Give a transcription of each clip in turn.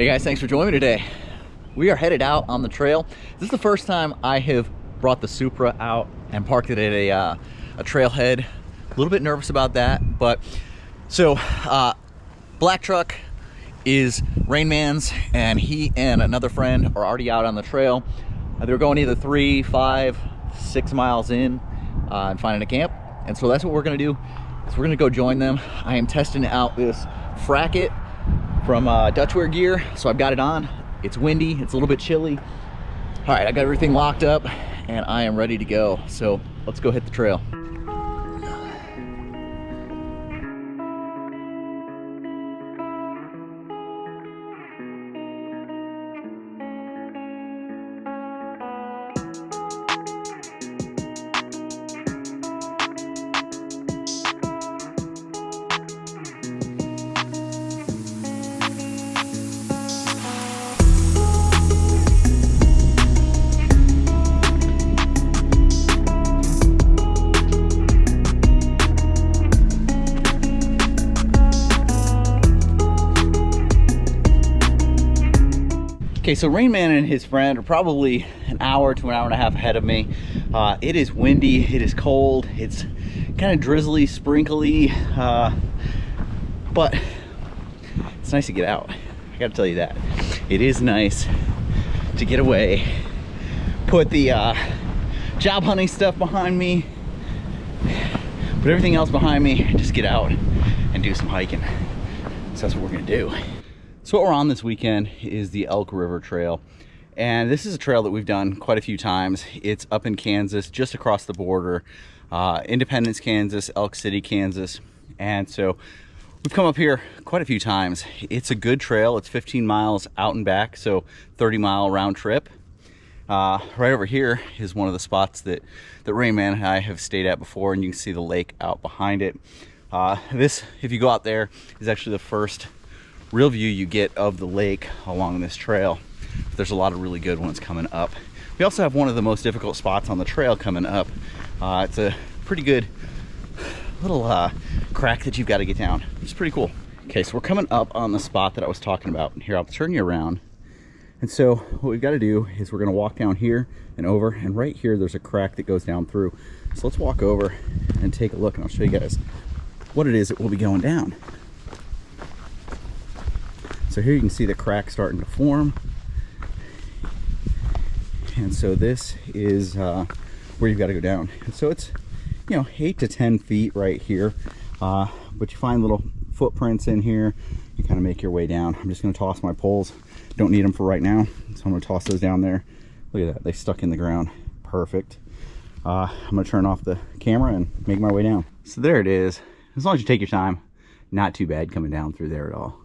Hey guys, thanks for joining me today. We are headed out on the trail. This is the first time I have brought the Supra out and parked it at a trailhead. A little bit nervous about that, but so black truck is Rain Man's, and he and another friend are already out on the trail. They're going either 3, 5, 6 miles in and finding a camp, and so that's what we're gonna do. So we're gonna go join them. I am testing out this Fracket from Dutchware Gear, so I've got it on. It's windy, it's a little bit chilly. All right, I got everything locked up and I am ready to go. So let's go hit the trail. Okay, so Rain Man and his friend are probably an hour to an hour and a half ahead of me. It is windy, it is cold, it's kind of drizzly, sprinkly, but it's nice to get out. I gotta tell you that. It is nice to get away, put the job hunting stuff behind me, put everything else behind me, and just get out and do some hiking. So that's what we're gonna do. So what we're on this weekend is the Elk River Trail, and this is a trail that we've done quite a few times. It's up in Kansas, just across the border, Independence, Kansas, Elk City, Kansas, and so we've come up here quite a few times. It's a good trail. It's 15 miles out and back, so 30-mile round trip. Right over here is one of the spots that Rain Man and I have stayed at before, and you can see the lake out behind it. This, if you go out there, is actually the first real view you get of the lake along this trail. There's a lot of really good ones coming up. We also have one of the most difficult spots on the trail coming up. It's a pretty good little crack that you've got to get down. It's pretty cool. Okay, so we're coming up on the spot that I was talking about. Here, I'll turn you around. And so what we've got to do is we're going to walk down here and over, and right here there's a crack that goes down through. So let's walk over and take a look, and I'll show you guys what it is that will be going down. So here you can see the crack starting to form. And so this is where you've got to go down. And so it's, 8 to 10 feet right here. But you find little footprints in here. You kind of make your way down. I'm just going to toss my poles. Don't need them for right now. So I'm going to toss those down there. Look at that. They stuck in the ground. Perfect. I'm going to turn off the camera and make my way down. So there it is. As long as you take your time, not too bad coming down through there at all.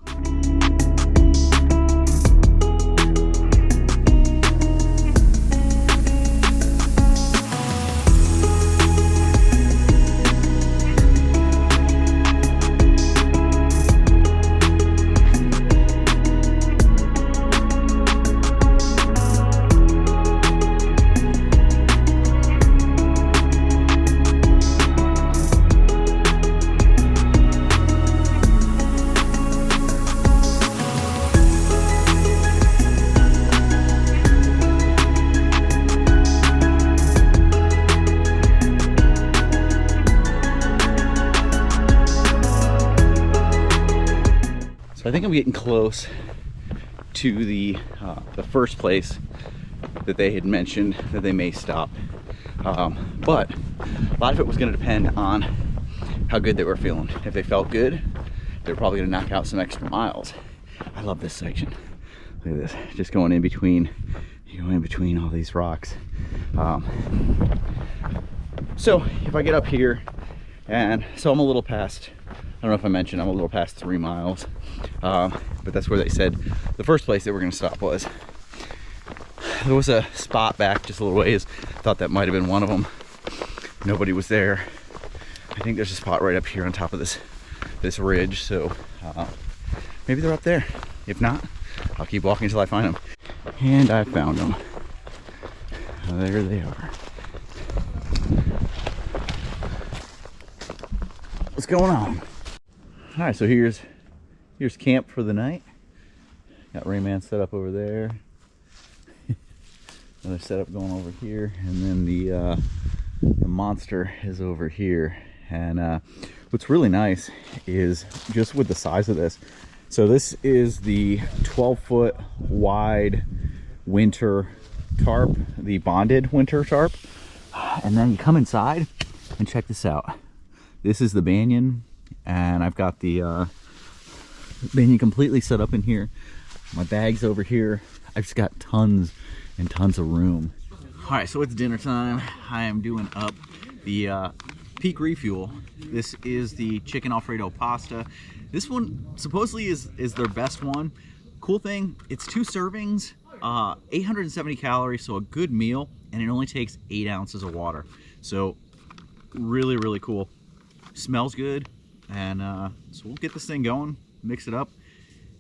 I think I'm getting close to the first place that they had mentioned that they may stop, but a lot of it was going to depend on how good they were feeling. If they felt good, they're probably going to knock out some extra miles. I love this section. Look at this, just going in between, all these rocks. So if I get up here, and so I'm a little past, I don't know if I mentioned, I'm a little past 3 miles. But that's where they said the first place they were going to stop was. There was a spot back just a little ways. Thought that might have been one of them. Nobody was there. I think there's a spot right up here on top of this ridge. So maybe they're up there. If not, I'll keep walking until I find them. And I found them. There they are. What's going on? All right, so here's camp for the night. Got Rain Man set up over there. Another setup going over here, and then the monster is over here. And what's really nice is just with the size of this. So this is the 12-foot wide winter tarp, the bonded winter tarp. And then you come inside and check this out. This is the banyan, and I've got the banyan completely set up in here. My bag's over here. I've just got tons and tons of room. All right, so it's dinner time. I am doing up the peak refuel. This is the chicken Alfredo pasta. This one supposedly is their best one. Cool thing, it's 2 servings, 870 calories, so a good meal, and it only takes 8 ounces of water. So really, really cool. Smells good, and so we'll get this thing going, mix it up.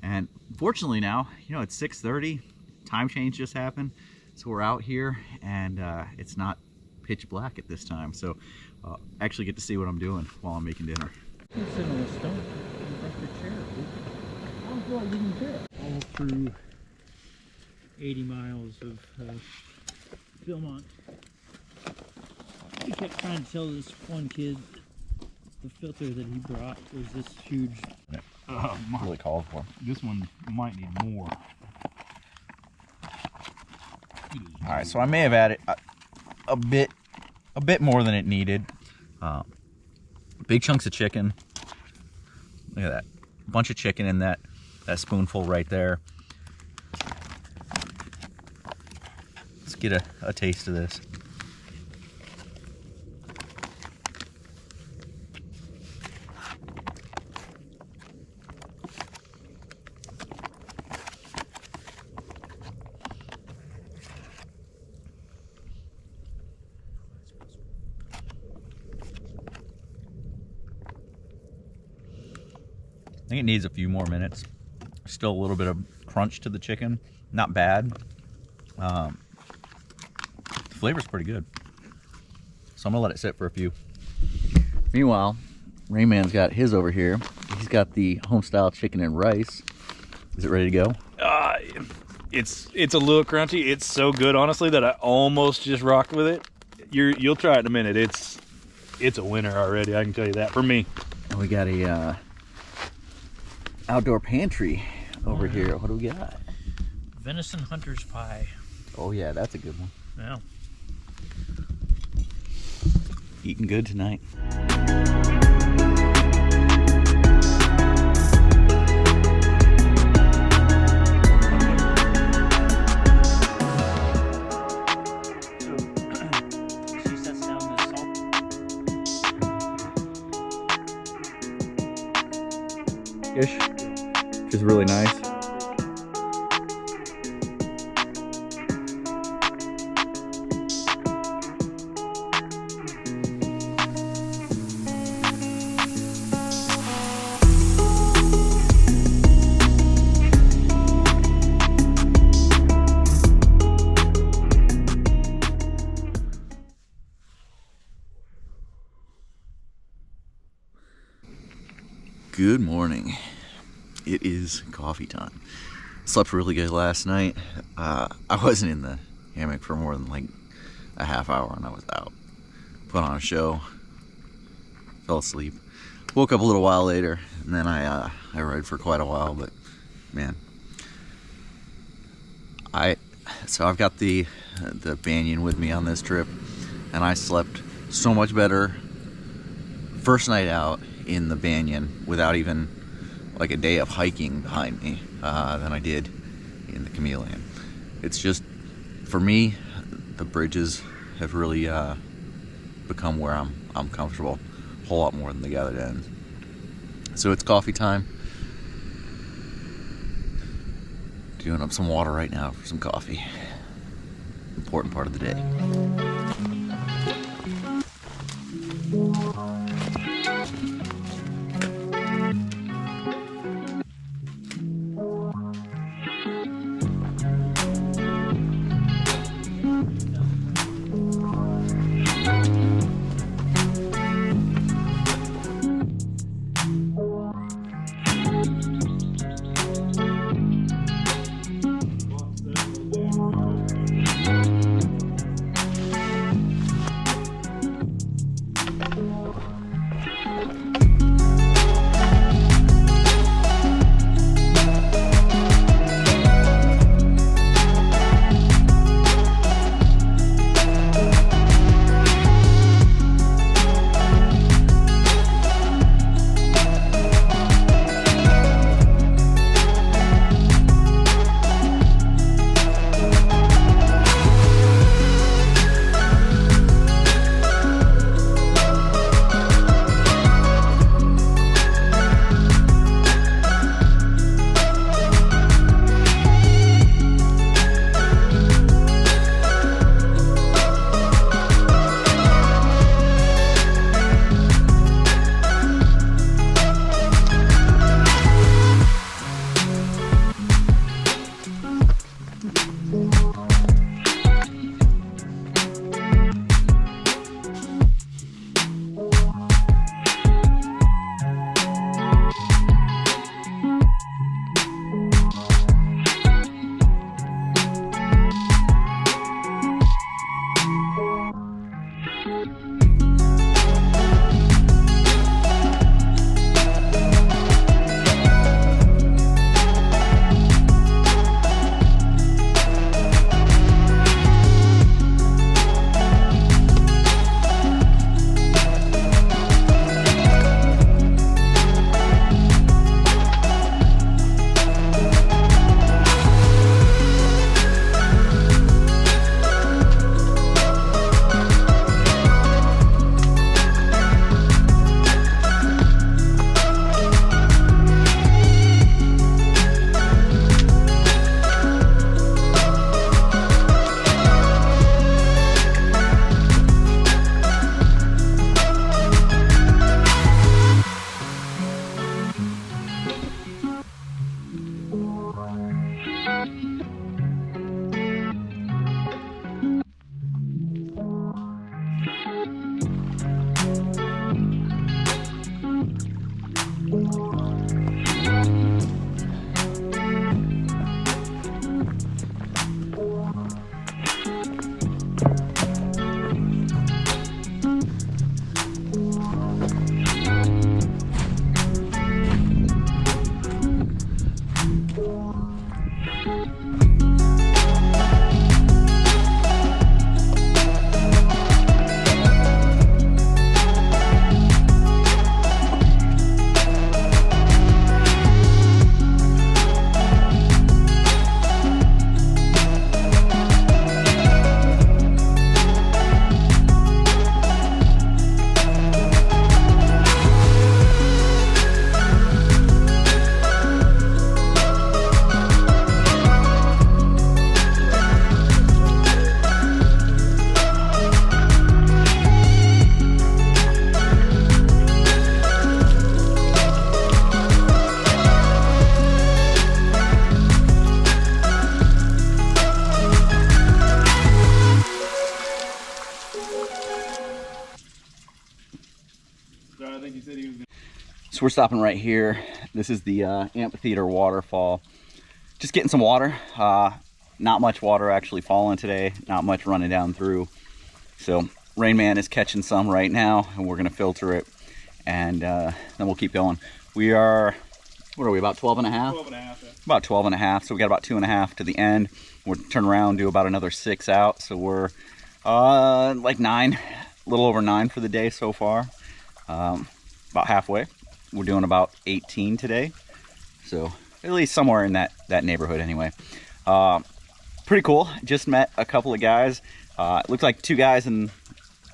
And fortunately now, you know, it's 6:30, time change just happened, so we're out here, and it's not pitch black at this time, so actually get to see what I'm doing while I'm making dinner. All through 80 miles of Philmont. He kept trying to tell this one kid the filter that he brought was this huge. Really called for. This one might need more. All right, so I may have added a bit more than it needed. Big chunks of chicken. Look at that, a bunch of chicken in that spoonful right there. Let's get a taste of this. I think it needs a few more minutes. Still a little bit of crunch to the chicken. Not bad. The flavor's pretty good. So I'm gonna let it sit for a few. Meanwhile, Rain Man's got his over here. He's got the homestyle chicken and rice. Is it ready to go? It's a little crunchy. It's so good, honestly, that I almost just rocked with it. You'll try it in a minute. It's a winner already, I can tell you that, for me. And we got a outdoor pantry over here. What do we got? Venison hunter's pie. Oh yeah, that's a good one. Yeah. Eating good tonight. She sets down this salt. Ish, which is really nice. Good morning. It is coffee time. Slept really good last night. I wasn't in the hammock for more than like a half hour and I was out. Put on a show, fell asleep. Woke up a little while later, and then I rode for quite a while, but man. So I've got the banyan with me on this trip, and I slept so much better first night out in the banyan without even like a day of hiking behind me than I did in the chameleon. It's just, for me, the bridges have really become where I'm comfortable a whole lot more than the gathered ends. So it's coffee time. Doing up some water right now for some coffee. Important part of the day. So we're stopping right here. This is the Amphitheater Waterfall. Just getting some water. Not much water actually falling today. Not much running down through. So Rain Man is catching some right now, and we're gonna filter it, and then we'll keep going. We are, what are we, about 12 and a half? 12 and a half, yeah. About 12 and a half, so we got about 2.5 to the end. We'll turn around, do about another 6 out, so we're like 9, a little over 9 for the day so far. About halfway. We're doing about 18 today, so at least somewhere in that neighborhood anyway. Pretty cool. Just met a couple of guys. It looked like 2 guys and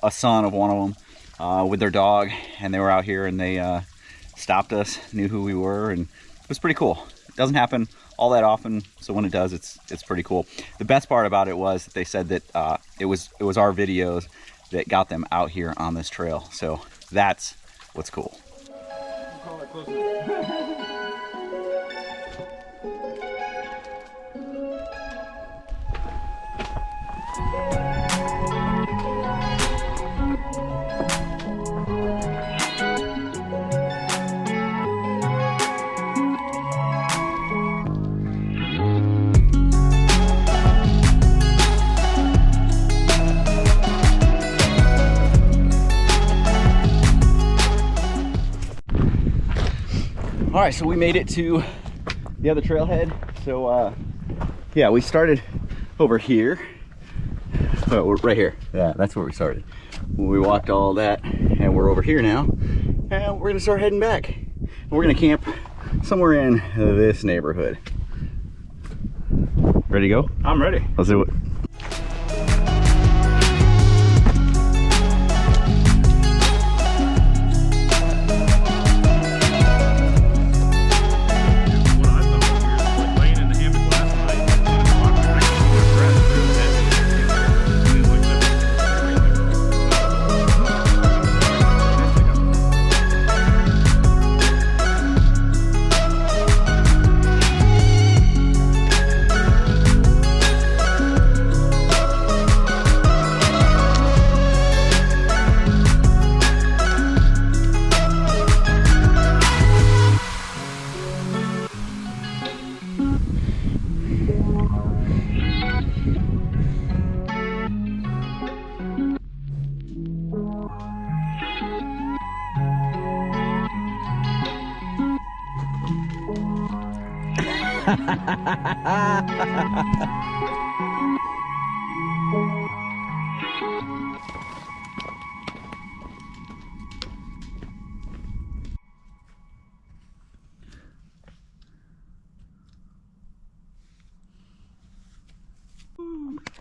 a son of one of them with their dog, and they were out here and they stopped us, knew who we were, and it was pretty cool. It doesn't happen all that often, so when it does, it's pretty cool. The best part about it was that they said that it was our videos that got them out here on this trail, so that's what's cool. All right, so we made it to the other trailhead. So yeah, we started over here. Oh, we're right here. Yeah, that's where we started. We walked all that, and we're over here now. And we're gonna start heading back. And we're gonna camp somewhere in this neighborhood. Ready to go? I'm ready. Let's do it.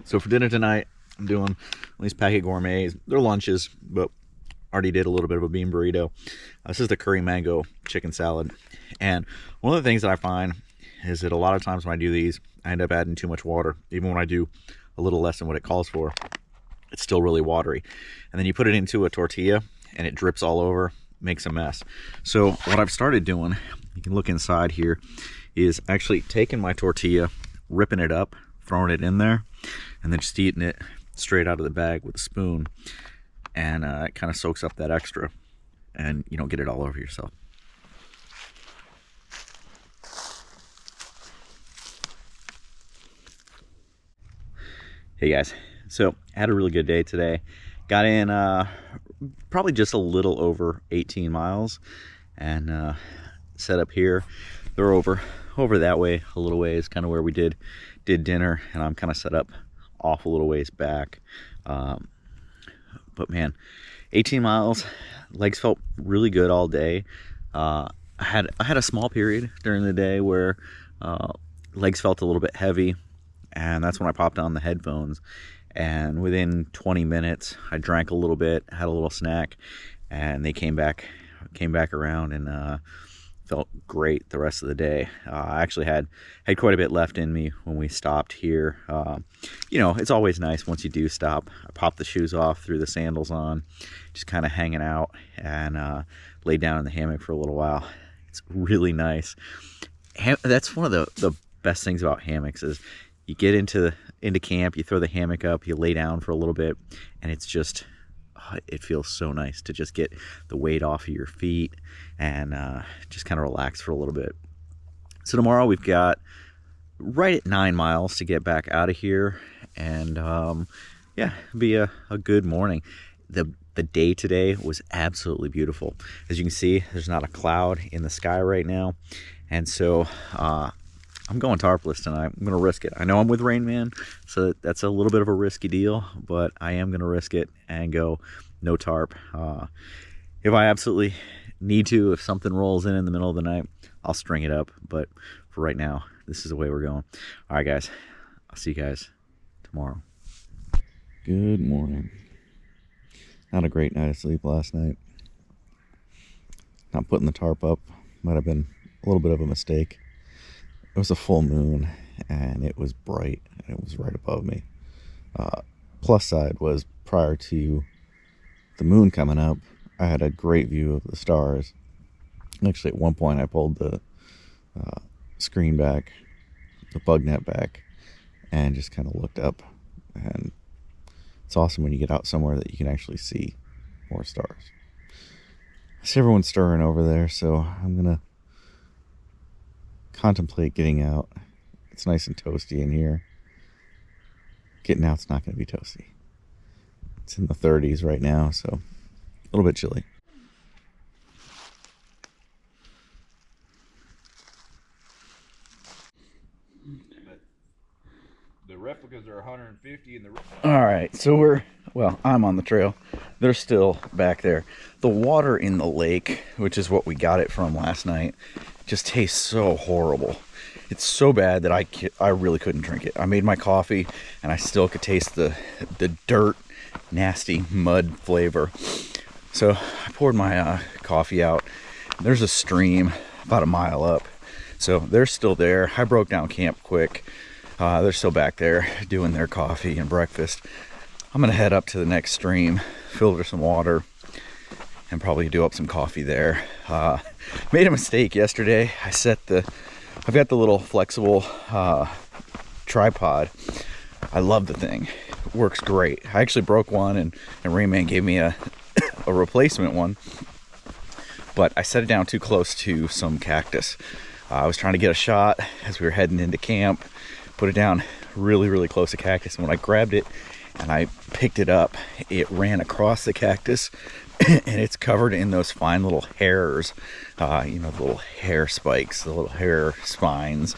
So for dinner tonight, I'm doing at least packet gourmets. They're lunches, but already did a little bit of a bean burrito. This is the curry mango chicken salad. And one of the things that I find is that a lot of times when I do these, I end up adding too much water. Even when I do a little less than what it calls for, it's still really watery. And then you put it into a tortilla and it drips all over, makes a mess. So what I've started doing, you can look inside here, is actually taking my tortilla, ripping it up, throwing it in there, and then just eating it straight out of the bag with a spoon. And it kind of soaks up that extra, and you don't get it all over yourself. Hey guys, so I had a really good day today. Got in probably just a little over 18 miles, and set up here. They're over that way a little ways, kind of where we did dinner, and I'm kind of set up off a little ways back. But man, 18 miles, legs felt really good all day. I had a small period during the day where legs felt a little bit heavy, and that's when I popped on the headphones. And within 20 minutes, I drank a little bit, had a little snack, and they came back around, and felt great the rest of the day. I actually had quite a bit left in me when we stopped here. You know, it's always nice once you do stop. I popped the shoes off, threw the sandals on, just kind of hanging out, and laid down in the hammock for a little while. It's really nice. That's one of the best things about hammocks is you get into camp, you throw the hammock up, you lay down for a little bit, and it's just it feels so nice to just get the weight off of your feet and just kind of relax for a little bit. So tomorrow we've got right at 9 miles to get back out of here, and yeah, it'll be a good morning. The day today was absolutely beautiful. As you can see, there's not a cloud in the sky right now, and so I'm going tarpless tonight. I'm gonna risk it. I know I'm with Rain Man, so that's a little bit of a risky deal, but I am gonna risk it and go no tarp. If I absolutely need to, if something rolls in the middle of the night, I'll string it up, but for right now, this is the way we're going. All right, guys, I'll see you guys tomorrow. Good morning. Not a great night of sleep last night. Not putting the tarp up might have been a little bit of a mistake. It was a full moon, and it was bright, and it was right above me. Plus side was, prior to the moon coming up, I had a great view of the stars. Actually, at one point, I pulled the screen back, the bug net back, and just kind of looked up. And it's awesome when you get out somewhere that you can actually see more stars. I see everyone stirring over there, so I'm gonna contemplate getting out. It's nice and toasty in here. Getting out's not gonna be toasty. It's in the 30s right now, so a little bit chilly. The replicas are 150 and the All right, so I'm on the trail. They're still back there. The water in the lake, which is what we got it from last night, just tastes so horrible. It's so bad that I really couldn't drink it. I made my coffee and I still could taste the dirt, nasty mud flavor. So I poured my coffee out. There's a stream about a mile up, so they're still there. I broke down camp quick. They're still back there doing their coffee and breakfast. I'm gonna head up to the next stream, filter some water, and probably do up some coffee there. Made a mistake yesterday. I've got the little flexible tripod. I love the thing. It works great. I actually broke one, and Rayman gave me a replacement one, but I set it down too close to some cactus. I was trying to get a shot as we were heading into camp. Put it down really, really close to cactus, and when I grabbed it and I picked it up, it ran across the cactus and it's covered in those fine little hairs, the little hair spikes, the little hair spines,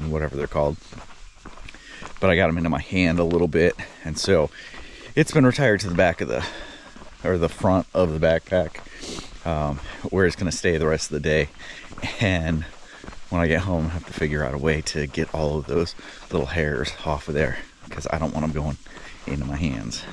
whatever they're called. But I got them into my hand a little bit, and so it's been retired to the back of the front of the backpack, where it's going to stay the rest of the day. And when I get home, I have to figure out a way to get all of those little hairs off of there, because I don't want them going into my hands.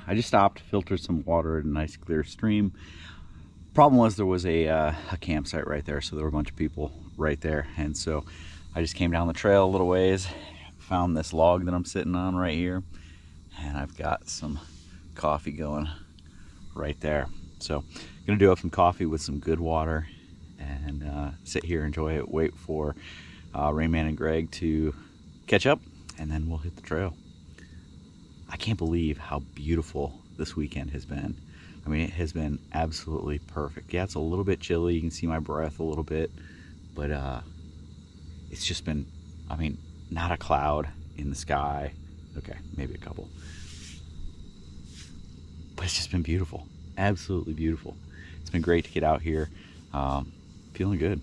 I just stopped, filtered some water at a nice clear stream. Problem was there was a campsite right there, so there were a bunch of people right there, and so I just came down the trail a little ways, found this log that I'm sitting on right here, and I've got some coffee going right there. So I'm gonna do up some coffee with some good water and sit here, enjoy it, wait for Rayman and Greg to catch up, and then we'll hit the trail. I can't believe how beautiful this weekend has been. I mean, it has been absolutely perfect. Yeah, it's a little bit chilly. You can see my breath a little bit, but it's just been, I mean, not a cloud in the sky. Okay, maybe a couple. But it's just been beautiful. Absolutely beautiful. It's been great to get out here. Feeling good.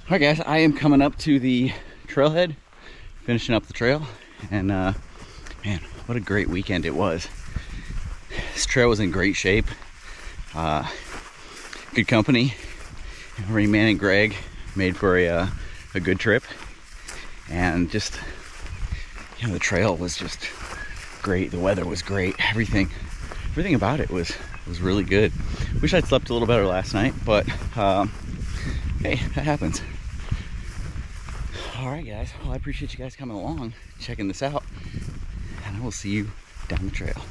Alright guys, I am coming up to the trailhead, finishing up the trail, and man, what a great weekend it was. This trail was in great shape. Good company. Rain Man and Greg made for a good trip, and just, you know, the trail was just great. The weather was great. Everything about it was really good. Wish I'd slept a little better last night, but hey, that happens. All right, guys. Well, I appreciate you guys coming along, checking this out, and I will see you down the trail.